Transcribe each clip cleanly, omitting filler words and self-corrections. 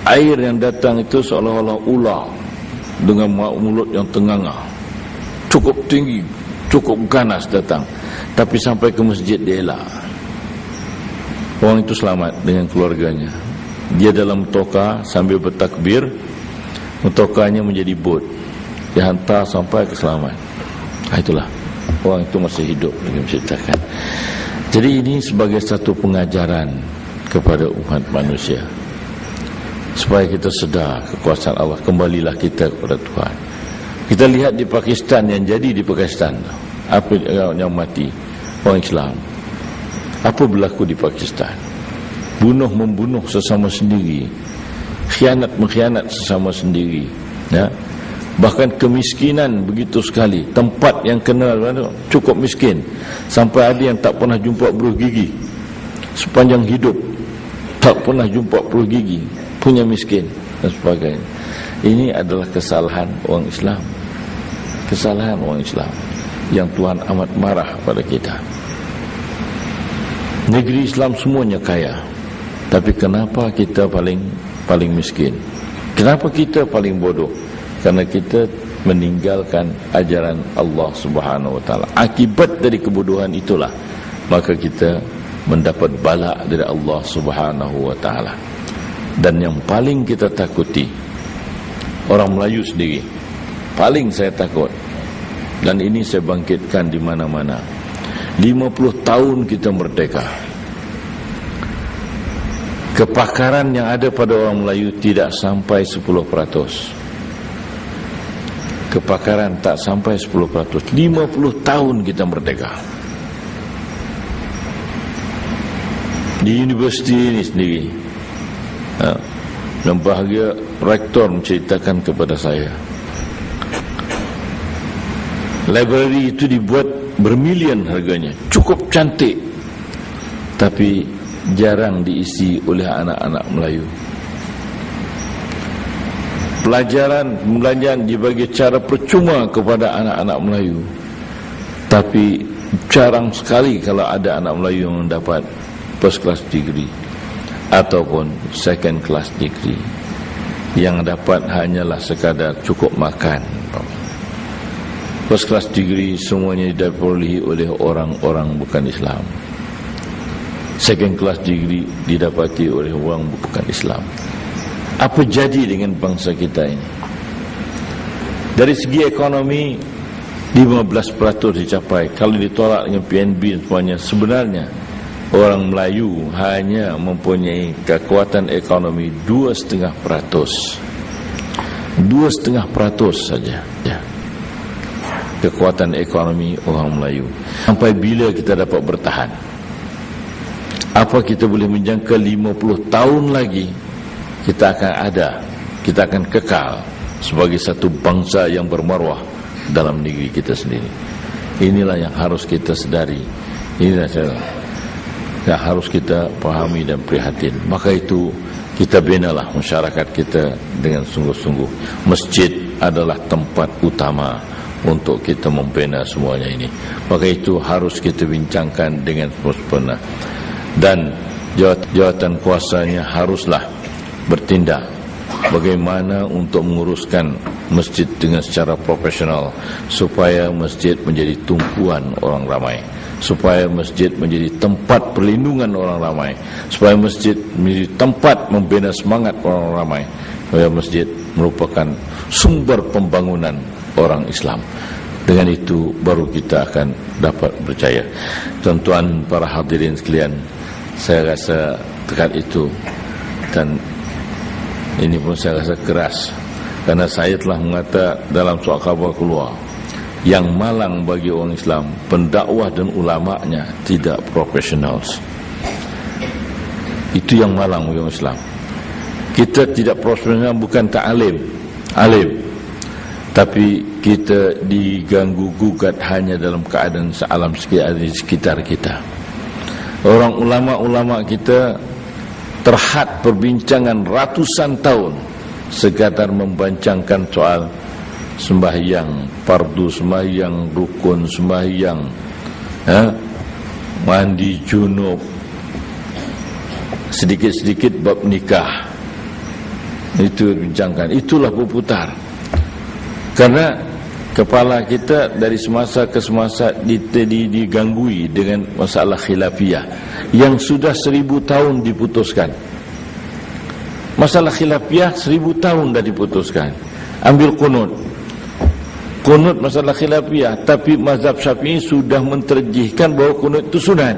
Air yang datang itu seolah-olah ular dengan mulut yang tenganga, cukup tinggi, cukup ganas datang, tapi sampai ke masjid dia elak. Orang itu selamat dengan keluarganya. Dia dalam motoka sambil bertakbir, motokanya menjadi bot, dihantar sampai ke selamat. Itulah orang itu masih hidup dengan menceritakan. Jadi ini sebagai satu pengajaran kepada umat manusia, supaya kita sedar kekuasaan Allah. Kembalilah kita kepada Tuhan. Kita lihat di Pakistan, yang jadi di Pakistan, apa yang mati? Orang Islam. Apa berlaku di Pakistan? Bunuh-membunuh sesama sendiri, khianat-mengkhianat sesama sendiri, ya. Bahkan kemiskinan begitu sekali. Tempat yang kena cukup miskin, sampai ada yang tak pernah jumpa buruh gigi sepanjang hidup, tak pernah jumpa buruh gigi, punya miskin dan sebagainya. Ini adalah kesalahan orang Islam, kesalahan orang Islam yang Tuhan amat marah pada kita. Negeri Islam semuanya kaya, tapi kenapa kita paling miskin? Kenapa kita paling bodoh? Karena kita meninggalkan ajaran Allah Subhanahu wa taala. Akibat dari kebodohan itulah maka kita mendapat bala dari Allah Subhanahu wa taala. Dan yang paling kita takuti, orang Melayu sendiri paling saya takut, dan ini saya bangkitkan di mana-mana. 50 tahun kita merdeka, kepakaran yang ada pada orang Melayu tidak sampai 10%. Kepakaran tak sampai 10%. 50 tahun kita merdeka. Di universiti ini sendiri, yang bahagia rektor menceritakan kepada saya, library itu dibuat bermilion harganya, cukup cantik, tapi jarang diisi oleh anak-anak Melayu. Pelajaran dibagi cara percuma kepada anak-anak Melayu, tapi jarang sekali kalau ada anak Melayu yang mendapat first class degree ataupun second class degree. Yang dapat hanyalah sekadar cukup makan. First class degree semuanya diperolehi oleh orang-orang bukan Islam. Second class degree didapati oleh orang bukan Islam. Apa jadi dengan bangsa kita ini? Dari segi ekonomi 15% dicapai. Kalau ditolak dengan PNB dan semuanya, sebenarnya orang Melayu hanya mempunyai kekuatan ekonomi 2,5%. 2,5% saja, ya, kekuatan ekonomi orang Melayu. Sampai bila kita dapat bertahan? Apa kita boleh menjangka 50 tahun lagi kita akan ada, kita akan kekal sebagai satu bangsa yang bermaruah dalam negeri kita sendiri? Inilah yang harus kita sedari, inilah yang harus kita pahami dan prihatin. Maka itu kita binalah masyarakat kita dengan sungguh-sungguh. Masjid adalah tempat utama untuk kita membina semuanya ini. Maka itu harus kita bincangkan dengan sempurna, dan jawatan kuasanya haruslah bertindak bagaimana untuk menguruskan masjid dengan secara profesional, supaya masjid menjadi tumpuan orang ramai, supaya masjid menjadi tempat perlindungan orang ramai, supaya masjid menjadi tempat membina semangat orang ramai, supaya masjid merupakan sumber pembangunan orang Islam. Dengan itu baru kita akan dapat berjaya. Tuan-tuan para hadirin sekalian, saya rasa dekat itu, dan ini pun saya rasa keras, karena saya telah mengatakan dalam surat khabar keluar, yang malang bagi orang Islam, pendakwah dan ulamanya tidak profesional. Itu yang malang bagi orang Islam. Kita tidak profesional bukan tak alim, tapi kita diganggu gugat hanya dalam keadaan sealam sekitar kita. Orang ulama-ulama kita terhad perbincangan ratusan tahun sekadar membancangkan soal sembahyang fardu, sembahyang rukun, sembahyang mandi junub, sedikit-sedikit bab nikah. Itu bincangkan, itulah berputar. Karena kepala kita dari semasa ke semasa diganggui dengan masalah khilafiyah yang sudah 1000 tahun diputuskan. Masalah khilafiyah 1000 tahun dah diputuskan. Ambil kunut masalah khilafiyah, tapi mazhab Syafi'i sudah menterjihkan bahawa kunut itu sunat.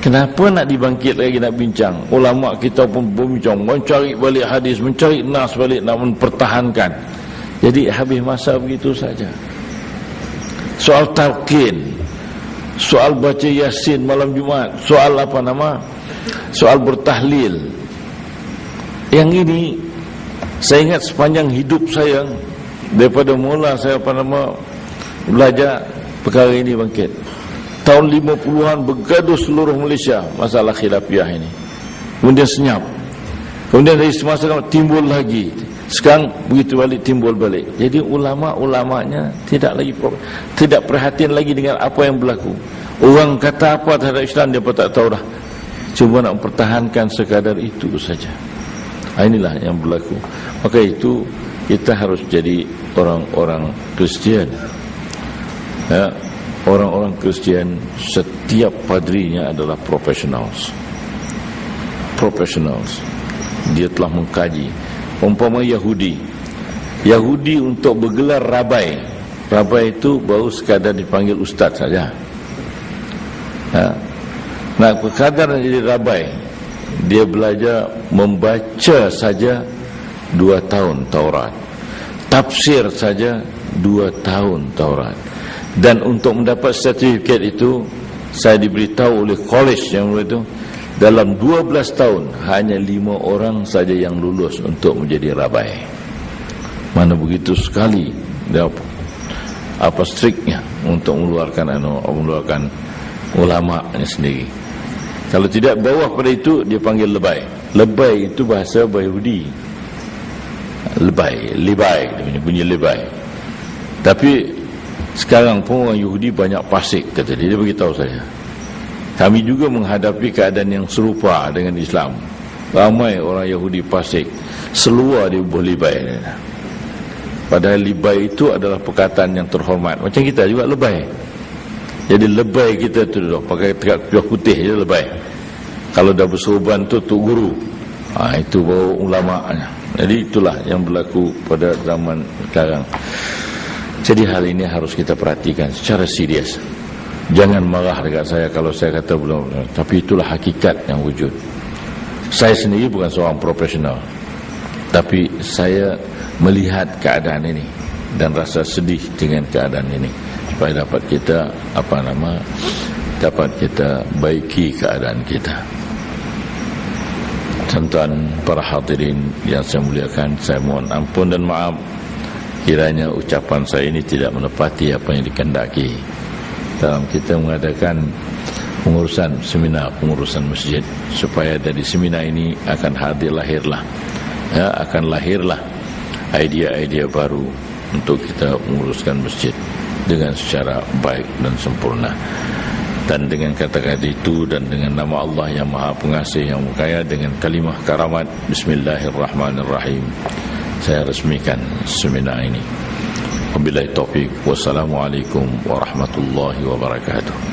Kenapa nak dibangkit lagi, nak bincang? Ulama kita pun berbincang, mencari balik hadis, mencari nas balik, nak mempertahankan. Jadi habis masa begitu saja. Soal talqin, soal baca Yasin malam Jumaat, soal soal bertahlil. Yang ini saya ingat sepanjang hidup saya, daripada mula saya belajar perkara ini bangkit. Tahun 50-an bergaduh seluruh Malaysia masalah khilafiyah ini. Kemudian senyap. Kemudian dari semasa timbul lagi. Sekarang begitu balik, timbul balik. Jadi ulama-ulamanya tidak perhatian lagi dengan apa yang berlaku. Orang kata apa terhadap Islam, dia pun tak tahu dah. Cuma nak mempertahankan sekadar itu saja. Inilah yang berlaku. Maka itu kita harus jadi orang-orang Kristian. Ya, orang-orang Kristian, setiap padrinya adalah professionals. Dia telah mengkaji. Umpama Yahudi untuk bergelar rabai itu baru sekadar dipanggil ustaz saja. Nak berkadar jadi rabai, dia belajar membaca saja 2 tahun Taurat, tafsir saja 2 tahun Taurat. Dan untuk mendapat sertifikat itu, saya diberitahu oleh college yang itu, dalam 12 tahun hanya 5 orang saja yang lulus untuk menjadi rabai. Mana begitu sekali apa striknya untuk mengeluarkan ulama-nya sendiri. Kalau tidak bawah pada itu, dia panggil lebay. Lebay itu bahasa Yahudi. Lebay, dia bunyi lebay. Tapi sekarang pun orang Yahudi banyak fasik, kata dia beritahu saya. Kami juga menghadapi keadaan yang serupa dengan Islam. Ramai orang Yahudi fasik, seluar dia boleh lebay. Padahal lebay itu adalah perkataan yang terhormat. Macam kita juga lebay. Jadi lebay kita tu pakai tegak putih je lebay. Kalau dah bersorban tu guru. Itu baru ulama-nya. Jadi itulah yang berlaku pada zaman sekarang. Jadi hal ini harus kita perhatikan secara serius. Jangan marah dekat saya kalau saya kata belum. Tapi itulah hakikat yang wujud. Saya sendiri bukan seorang profesional, tapi saya melihat keadaan ini dan rasa sedih dengan keadaan ini, supaya dapat kita dapat kita baiki keadaan kita. Tuan-tuan para hadirin yang saya muliakan, saya mohon ampun dan maaf kiranya ucapan saya ini tidak menepati apa yang dikehendaki dalam kita mengadakan pengurusan masjid, supaya dari seminar ini akan lahirlah idea-idea baru untuk kita menguruskan masjid dengan secara baik dan sempurna. Dan dengan kata-kata itu dan dengan nama Allah yang Maha Pengasih yang Kaya, dengan kalimah karamat Bismillahirrahmanirrahim, saya resmikan seminar ini. Wabillahi taufik. Wassalamualaikum warahmatullahi wabarakatuh.